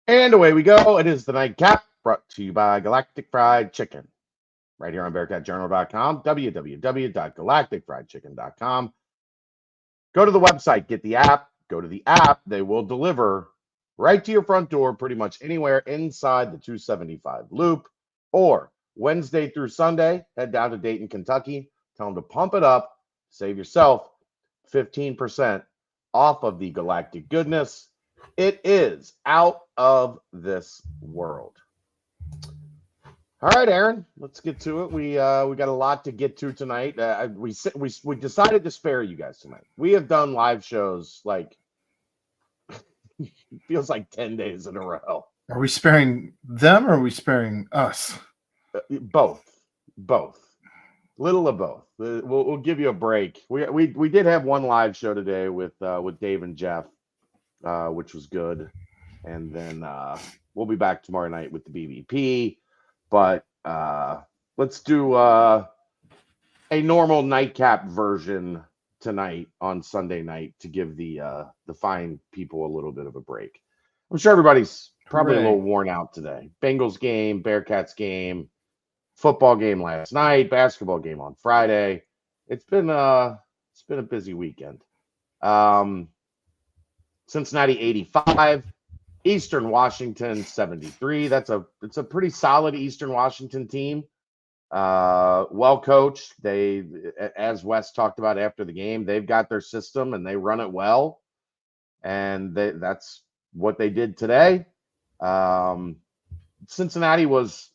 And away we go. It is the nightcap brought to you by Galactic Fried Chicken. Right here on BearcatJournal.com, www.galacticfriedchicken.com. Go to the website, get the app, go to the app. They will deliver right to your front door pretty much anywhere inside the 275 loop. Or Wednesday through Sunday, head down to Dayton, Kentucky. Tell them to pump it up. Save yourself 15% off of the Galactic goodness. It is out of this world. All right, Aaron, let's get to it. We got a lot to get to tonight. We decided to spare you guys tonight. We have done live shows like feels like 10 days in a row. Are we sparing them or are we sparing us? Both. Little of both. We'll give you a break. We did have one live show today with Dave and Jeff, which was good, and then we'll be back tomorrow night with the BBP. But let's do a normal nightcap version tonight on Sunday night to give the fine people a little bit of a break. I'm sure everybody's probably a little worn out today. Bengals game, Bearcats game, football game last night, basketball game on Friday. It's been a busy weekend. Cincinnati 85. Eastern Washington 73. It's a pretty solid Eastern Washington team. Well coached. They, as Wes talked about after the game, they've got their system and they run it well. And that's what they did today. Cincinnati was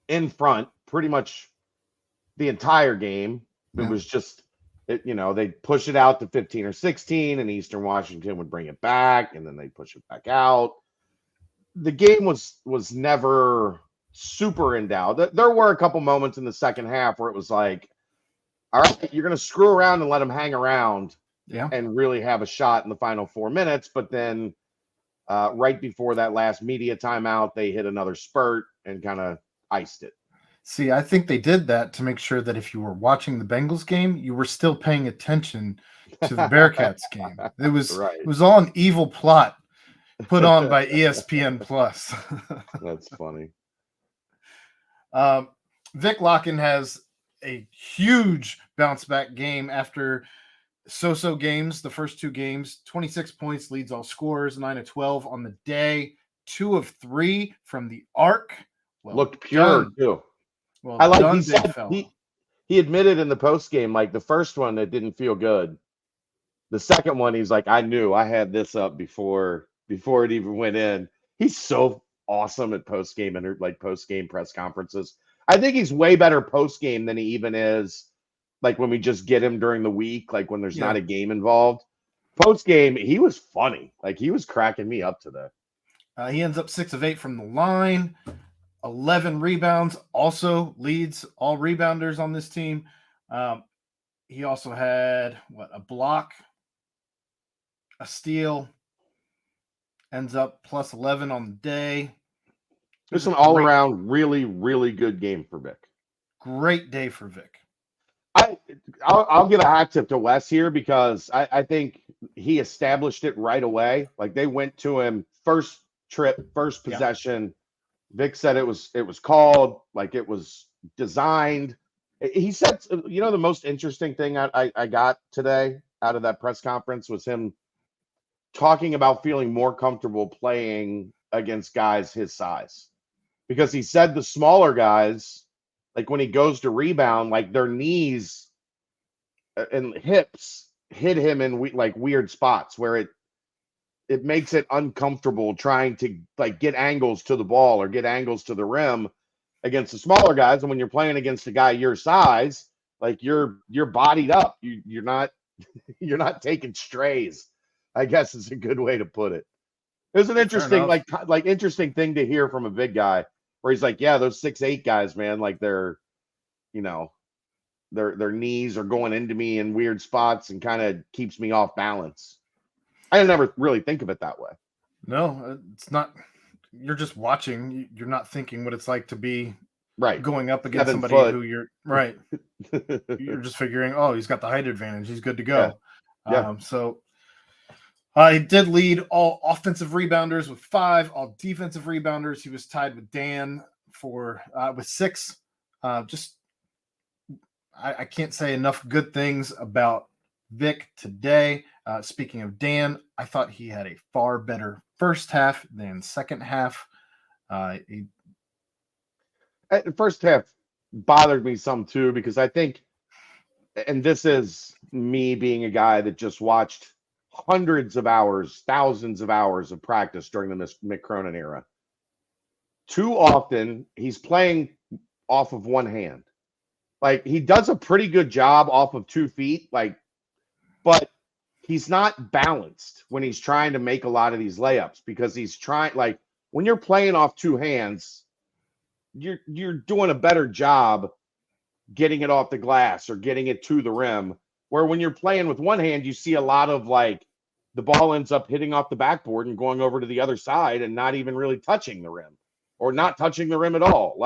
in front pretty much the entire game. It was just they'd push it out to 15 or 16, and Eastern Washington would bring it back, and then they'd push it back out. The game was never super in doubt. There were a couple moments in the second half where it was like, all right, you're going to screw around and let them hang around and really have a shot in the final 4 minutes. But then right before that last media timeout, they hit another spurt and kind of iced it. See, I think they did that to make sure that if you were watching the Bengals game, you were still paying attention to the Bearcats game. It was It was all an evil plot put on by ESPN Plus. That's funny. Vic Locken has a huge bounce back game after so-so games. The first two games, 26 points, leads all scorers, 9 of 12 on the day, 2 of 3 from the arc. Well, looked pure too. Well, I like he admitted in the post game, like the first one, it didn't feel good. The second one, he's like, I knew I had this up before it even went in. He's so awesome at post game and like post game press conferences. I think he's way better post game than he even is like when we just get him during the week, like when there's not a game involved. Post game, he was funny. Like he was cracking me up today. He ends up 6 of 8 from the line. 11 rebounds, also leads all rebounders on this team. He also had a block, a steal, ends up plus 11 on the day. It's an all-around really, really good game for Vic. Great day for Vic. I'll give a hat tip to Wes here because I think he established it right away. Like they went to him first trip, first possession. Yeah. Vic said it was called, like it was designed. He said, the most interesting thing I got today out of that press conference was him talking about feeling more comfortable playing against guys his size. Because he said the smaller guys, like when he goes to rebound, like their knees and hips hit him in like weird spots where it makes it uncomfortable trying to like get angles to the ball or get angles to the rim against the smaller guys. And when you're playing against a guy your size, like you're bodied up. You're not taking strays, I guess is a good way to put it. It was an interesting, like interesting thing to hear from a big guy where he's like, yeah, those 6'8" guys, man, like they're, their knees are going into me in weird spots and kind of keeps me off balance. I never really think of it that way. No, it's not. You're just watching. You're not thinking what it's like to be going up against somebody who you're right. You're just figuring, oh, he's got the height advantage. He's good to go. Yeah. So He did lead all offensive rebounders with 5, all defensive rebounders. He was tied with Dan for with 6. I can't say enough good things about Vic today. Speaking of Dan, I thought he had a far better first half than second half. The first half bothered me some too, because I think, and this is me being a guy that just watched hundreds of hours, thousands of hours of practice during the Mick Cronin era. Too often, he's playing off of one hand. Like, he does a pretty good job off of 2 feet, but he's not balanced when he's trying to make a lot of these layups, because he's trying, when you're playing off 2 hands, you're doing a better job getting it off the glass or getting it to the rim. Where when you're playing with one hand, you see a lot of the ball ends up hitting off the backboard and going over to the other side and not even really touching the rim, or not touching the rim at all.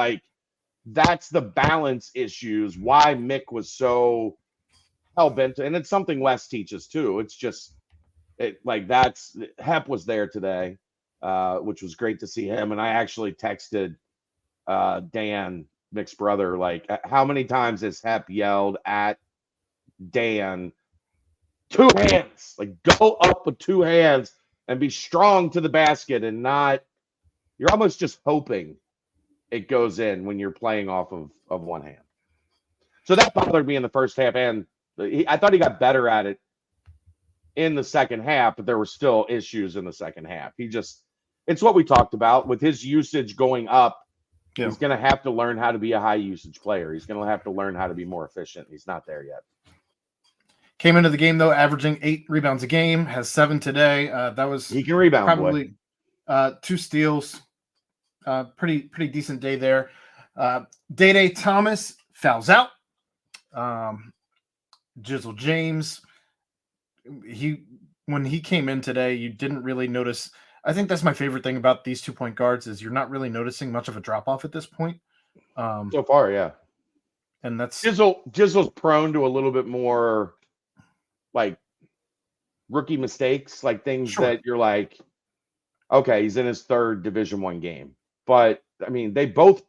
That's the balance issues, why Mick was so hell-bent. And it's something Wes teaches too. It's just that's Hep was there today, which was great to see him. And I actually texted Dan, Mick's brother, how many times has Hep yelled at Dan, 2 hands, go up with 2 hands and be strong to the basket, and not, you're almost just hoping it goes in when you're playing off of one hand. So that bothered me in the first half, and I thought he got better at it in the second half, but there were still issues in the second half. It's what we talked about with his usage going up. Yeah. He's going to have to learn how to be a high usage player. He's going to have to learn how to be more efficient. He's not there yet. Came into the game though, averaging 8 rebounds a game, has 7 today. That was he can rebound, probably 2 steals. Pretty decent day there. Day Thomas fouls out. Jizzle James, when he came in today, you didn't really notice. I think that's my favorite thing about these 2 point guards is you're not really noticing much of a drop off at this point. So far, yeah. And that's Jizzle's prone to a little bit more rookie mistakes, things that you're okay, he's in his 3rd Division I game. But I mean, they both,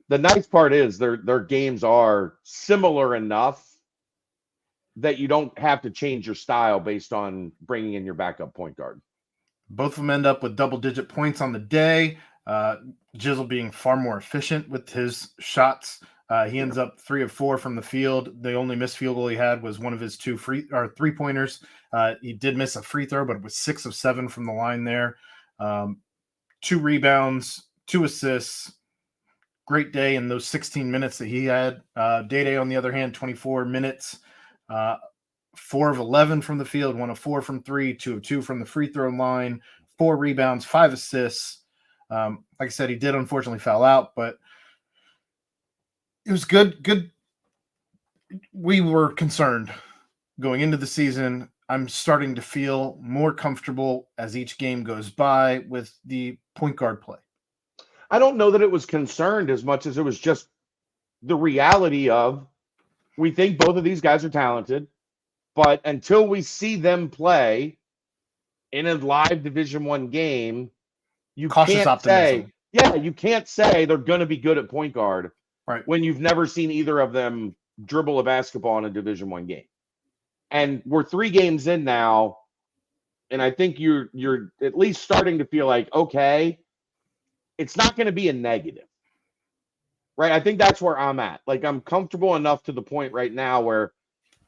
the nice part is their games are similar enough that you don't have to change your style based on bringing in your backup point guard. Both of them end up with double-digit points on the day. Jizzle being far more efficient with his shots. He ends up 3 of 4 from the field. The only missed field goal he had was one of his 2 3-pointers. He did miss a free throw, but it was 6 of 7 from the line there. 2 rebounds, 2 assists. Great day in those 16 minutes that he had. Day, on the other hand, 24 minutes. 4 of 11 from the field, 1 of 4 from 3, 2 of 2 from the free throw line, 4 rebounds, 5 assists. Like I said, he did unfortunately foul out, but it was good. We were concerned going into the season. I'm starting to feel more comfortable as each game goes by with the point guard play. I don't know that it was concerned as much as it was just the reality of, we think both of these guys are talented, but until we see them play in a live Division I game, you can't say they're going to be good at point guard, right, when you've never seen either of them dribble a basketball in a Division I game. And we're 3 games in now, and I think you're at least starting to feel okay, it's not going to be a negative. Right? I think that's where I'm at. I'm comfortable enough to the point right now where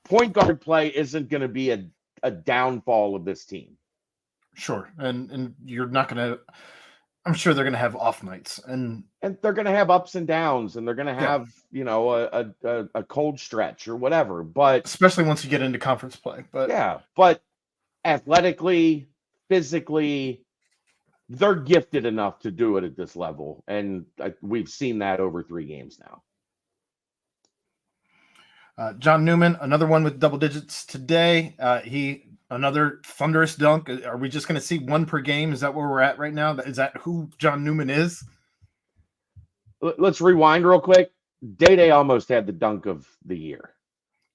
point guard play isn't going to be a downfall of this team. Sure. And you're not going to, I'm sure they're going to have off nights, and they're going to have ups and downs, and they're going to have, a cold stretch or whatever, but especially once you get into conference play, but athletically, physically, they're gifted enough to do it at this level, and we've seen that over 3 games now. John Newman, another one with double digits today. Another thunderous dunk. Are we just going to see 1 per game? Is that where we're at right now? Is that who John Newman is? Let's rewind real quick. Day almost had the dunk of the year.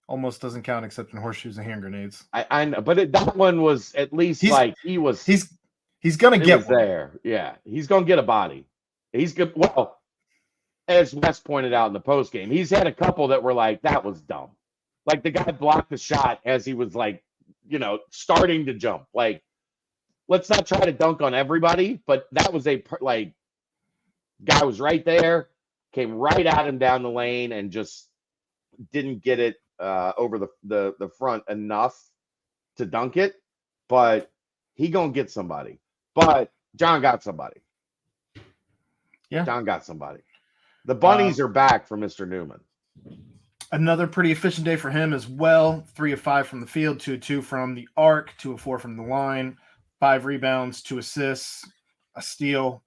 almost doesn't count except in horseshoes and hand grenades. I know, but that one was at least He's gonna get one there. Yeah, he's gonna get a body. He's good. Well, as Wes pointed out in the post game, he's had a couple that were like, that was dumb. Like the guy blocked the shot as he was like, starting to jump. Like, let's not try to dunk on everybody, but that was guy was right there, came right at him down the lane, and just didn't get it over the front enough to dunk it. But he gonna get somebody. But John got somebody. Yeah, John got somebody. The bunnies are back for Mr. Newman. Another pretty efficient day for him as well. 3 of 5 from the field, 2 of 2 from the arc, 2 of 4 from the line, 5 rebounds, 2 assists, a steal,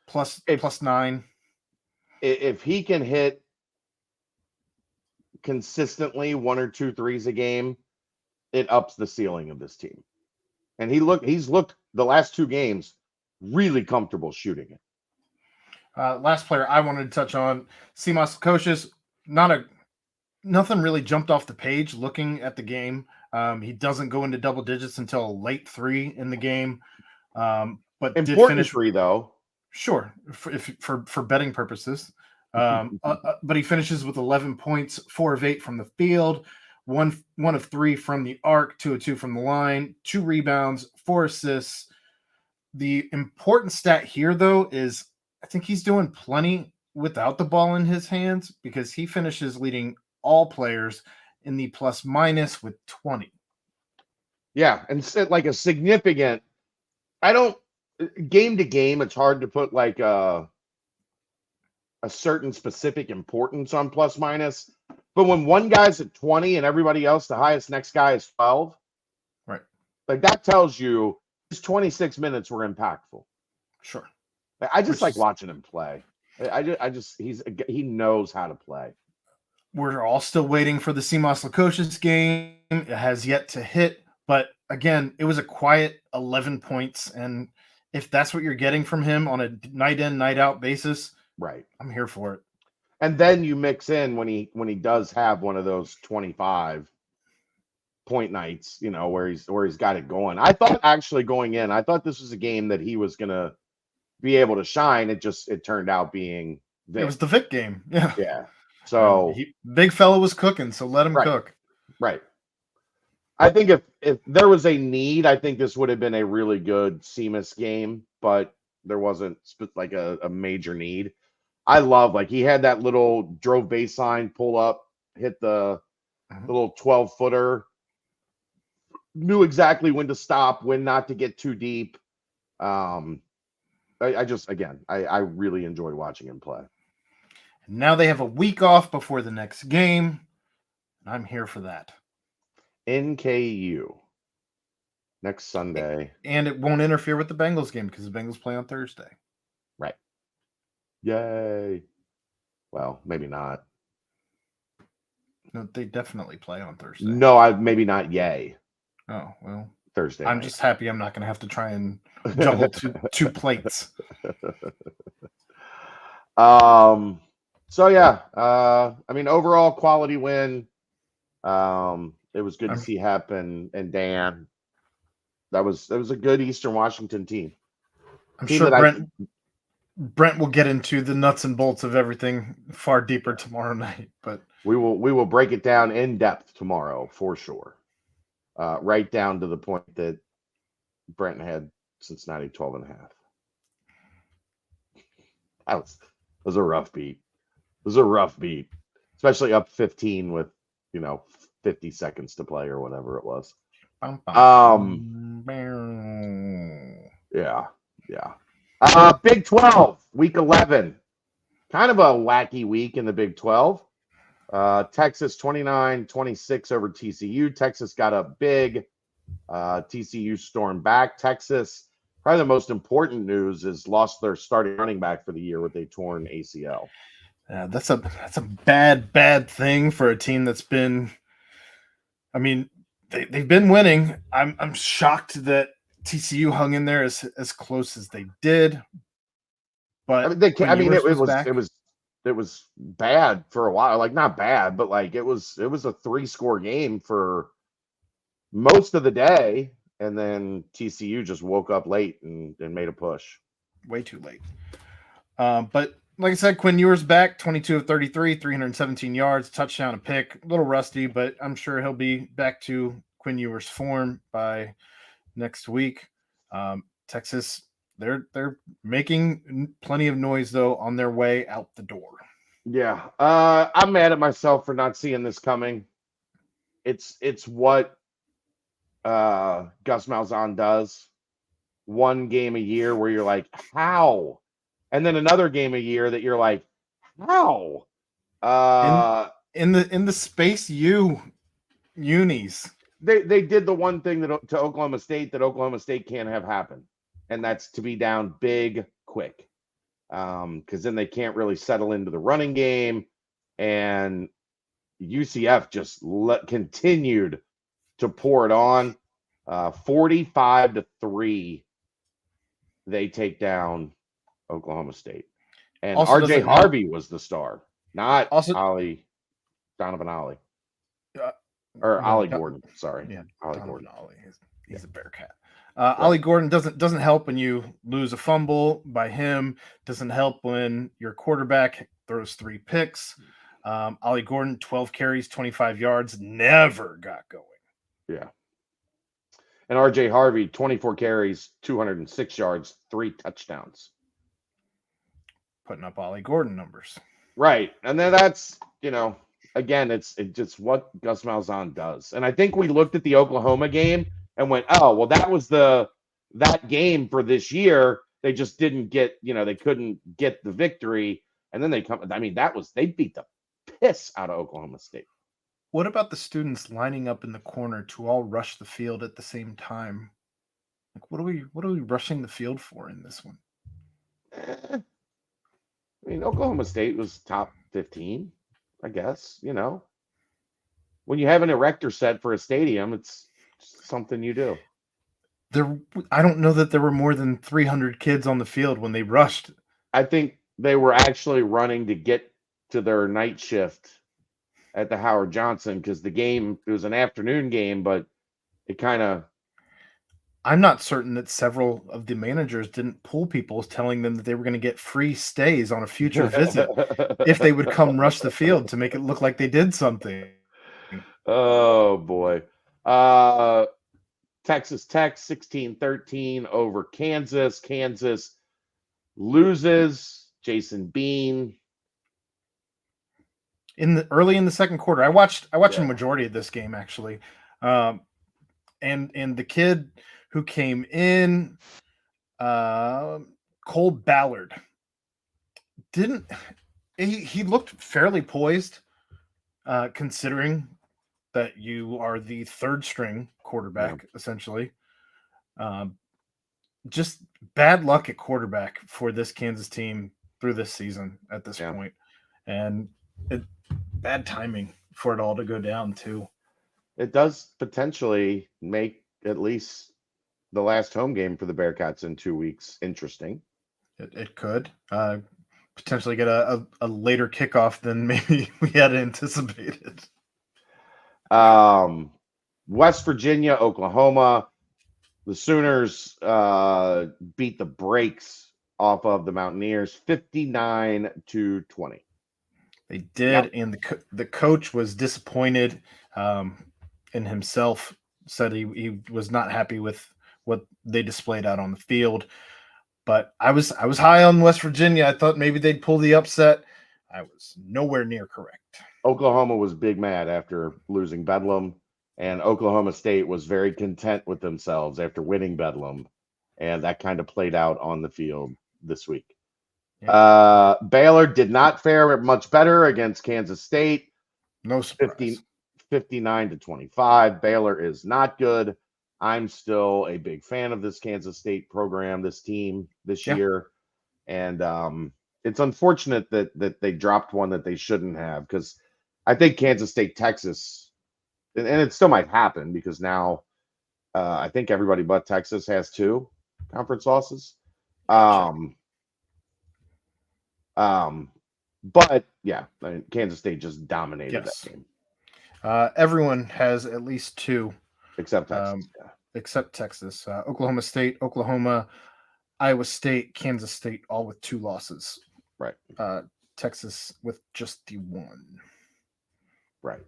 plus 9. If he can hit consistently 1 or 2 threes a game, it ups the ceiling of this team. And he's looked the last 2 games really comfortable shooting it. Last player I wanted to touch on, Simas Lukosius. Nothing really jumped off the page looking at the game. He doesn't go into double digits until late 3 in the game. But important did finish 3 though. Sure, for betting purposes. But he finishes with 11 points, 4 of 8 from the field, 1 of 3 from the arc, 2 of 2 from the line, 2 rebounds, 4 assists. The important stat here, though, is I think he's doing plenty without the ball in his hands because he finishes leading all players in the plus minus with 20. Yeah, and like a significant. Game to game, it's hard to put like a certain specific importance on plus minus. But when one guy's at 20 and everybody else, the highest next guy is 12, right? Like that tells you his 26 minutes were impactful. Sure. I just like watching him play. He knows how to play. We're all still waiting for the Simas Lukosius game. It has yet to hit, but again, it was a quiet 11 points, and if that's what you're getting from him on a night in, night out basis, right, I'm here for it. And then you mix in when he does have one of those 25 point nights, where he's got it going. I thought actually going in, I thought this was a game that he was gonna be able to shine. It turned out being Vic. It was the Vic game. Yeah. Yeah. So big fella was cooking, so let him cook. Right. I think if there was a need, I think this would have been a really good Simas game, but there wasn't like a major need. I love he had that little drove baseline, pull up, hit the little 12-footer, knew exactly when to stop, when not to get too deep. I really enjoyed watching him play. Now they have a week off before the next game. I'm here for that. NKU next Sunday. And it won't interfere with the Bengals game because the Bengals play on Thursday. Right. Yay. Well, maybe not. No, they definitely play on Thursday. No, maybe not yay. Oh, well. Thursday. I'm just happy I'm not going to have to try and juggle two plates. So yeah, overall quality win. It was good to see Hep and Dan. That was a good Eastern Washington team. I'm sure Brent will get into the nuts and bolts of everything far deeper tomorrow night, but we will break it down in depth tomorrow for sure. Right down to the point that Brent had Cincinnati 12.5. That was a rough beat. It was a rough beat, especially up 15 with 50 seconds to play or whatever it was. Yeah. Big 12, week 11. Kind of a wacky week in the Big 12. Texas 29-26 over TCU. Texas got up big. TCU stormed back. Texas, probably the most important news is lost their starting running back for the year with a torn ACL. Yeah, that's a bad thing for a team that's been. I mean, they've been winning. I'm shocked that TCU hung in there as close as they did. But it bad for a while. Like not bad, but like it was a 3-score game for most of the day, and then TCU just woke up late and made a push. Way too late. But like I said, Quinn Ewers back, 22 of 33, 317 yards, touchdown, a pick. A little rusty, but I'm sure he'll be back to Quinn Ewers' form by next week. Texas, they're making plenty of noise though on their way out the door. Yeah, I'm mad at myself for not seeing this coming. It's what Gus Malzahn does. One game a year where you're like, how? And then another game a year that you're like, how? In the Space U unis. They did the one thing that to Oklahoma State that Oklahoma State can't have happen, and that's to be down big quick. Because then they can't really settle into the running game, and UCF just continued to pour it on. 45-3, they take down Oklahoma State, and Also RJ Harvey was the star, not Donovan Ollie. Or Ollie Gordon, sorry. Yeah, Ollie Donovan Gordon. Ollie. He's a Bearcat. Ollie Gordon doesn't help when you lose a fumble by him. Doesn't help when your quarterback throws 3 picks. Ollie Gordon, 12 carries, 25 yards, never got going. Yeah. And RJ Harvey, 24 carries, 206 yards, 3 touchdowns. Putting up Ollie Gordon numbers. Right. And then that's, again, it's just what Gus Malzahn does. And I think we looked at the Oklahoma game and went, oh, well, that was that game for this year. They just didn't get, they couldn't get the victory. And then they beat the piss out of Oklahoma State. What about the students lining up in the corner to all rush the field at the same time? Like, what are we rushing the field for in this one? Oklahoma State was top 15, I guess, When you have an erector set for a stadium, it's something you do. I don't know that there were more than 300 kids on the field when they rushed. I think they were actually running to get to their night shift at the Howard Johnson because it was an afternoon game, but it kind of. I'm not certain that several of the managers didn't pull people telling them that they were going to get free stays on a future visit if they would come rush the field to make it look like they did something. Oh, boy. Texas Tech 16-13 over Kansas. Kansas loses. Jason Bean. Early in the second quarter, I watched a majority of this game actually. And the kid who came in, Cole Ballard, he looked fairly poised, considering that you are the third string quarterback, essentially. Just bad luck at quarterback for this Kansas team through this season at this point. And bad timing for it all to go down too. It does potentially make at least the last home game for the Bearcats in 2 weeks interesting. It could potentially get a later kickoff than maybe we had anticipated. West Virginia, Oklahoma. The Sooners beat the brakes off of the Mountaineers 59-20. They did, and the coach was disappointed in himself. Said he was not happy with what they displayed out on the field. But I was high on West Virginia. I thought maybe they'd pull the upset. I was nowhere near correct. Oklahoma was big mad after losing Bedlam, and Oklahoma State was very content with themselves after winning Bedlam, and that kind of played out on the field this week. Yeah. Baylor did not fare much better against Kansas State. No surprise. 59-25. Baylor is not good. I'm still a big fan of this Kansas State program, this team this year. And it's unfortunate that they dropped one that they shouldn't have, because I think Kansas State, Texas, and it still might happen because now I think everybody but Texas has 2 conference losses. But yeah, I mean, Kansas State just dominated Yes. that game. Everyone has at least 2, Except Texas. Yeah. except Texas. Oklahoma State, Oklahoma, Iowa State, Kansas State, all with 2 losses. Right. Texas with just the 1. Right.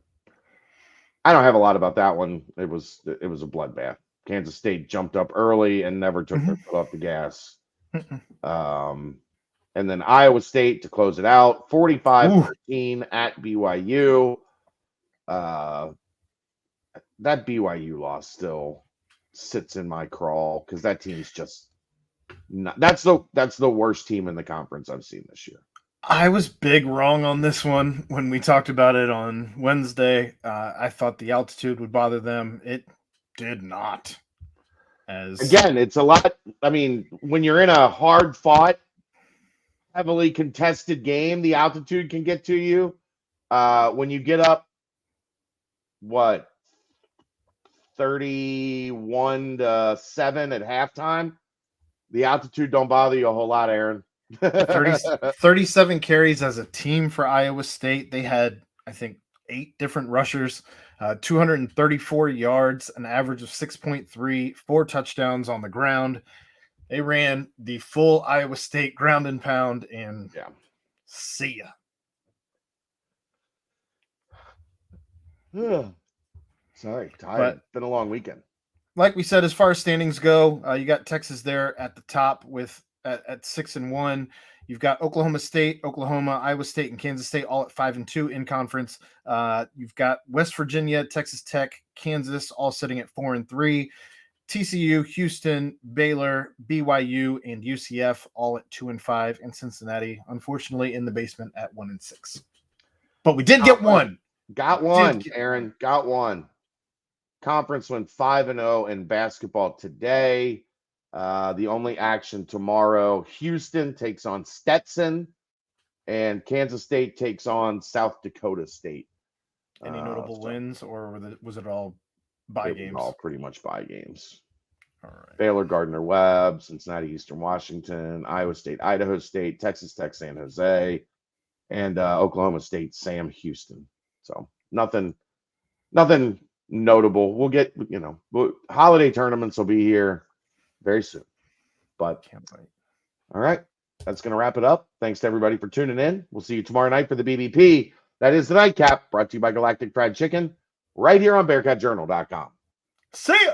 I don't have a lot about that one. It was a bloodbath. Kansas State jumped up early and never took their foot off the gas. And then Iowa State to close it out, 45-13 at BYU. That BYU loss still sits in my crawl because that team's just not. That's the worst team in the conference I've seen this year. I was big wrong on this one when we talked about it on Wednesday. I thought the altitude would bother them. It did not. Again, it's a lot. I mean, when you're in a hard-fought, heavily contested game, the altitude can get to you. When you get up, 31-7 at halftime, the altitude don't bother you a whole lot, Aaron. 37 carries as a team for Iowa State. They had, I think, 8 different rushers, 234 yards, an average of 6.3, 4 touchdowns on the ground. They ran the full Iowa State ground and pound, and see ya. Sorry, tired. It's been a long weekend. Like we said, as far as standings go, you got Texas there at the top with at 6-1. You've got Oklahoma State, Oklahoma, Iowa State, and Kansas State all at 5-2 in conference. You've got West Virginia, Texas Tech, Kansas all sitting at 4-3. TCU, Houston, Baylor, BYU, and UCF all at 2-5, and Cincinnati, unfortunately, in the basement at 1-6. But we did get one. Got one, Aaron. Got one. Conference went 5-0 in basketball today. The only action tomorrow, Houston takes on Stetson, and Kansas State takes on South Dakota State. Any notable wins, or was it all bye games? All pretty much bye games. All right. Baylor, Gardner-Webb, Cincinnati, Eastern Washington, Iowa State, Idaho State, Texas Tech, San Jose, and Oklahoma State, Sam Houston. So nothing notable. We'll get, holiday tournaments will be here very soon. But can't wait. All right. That's going to wrap it up. Thanks to everybody for tuning in. We'll see you tomorrow night for the BBP. That is the Nightcap, brought to you by Galactic Fried Chicken, right here on BearcatJournal.com. See ya!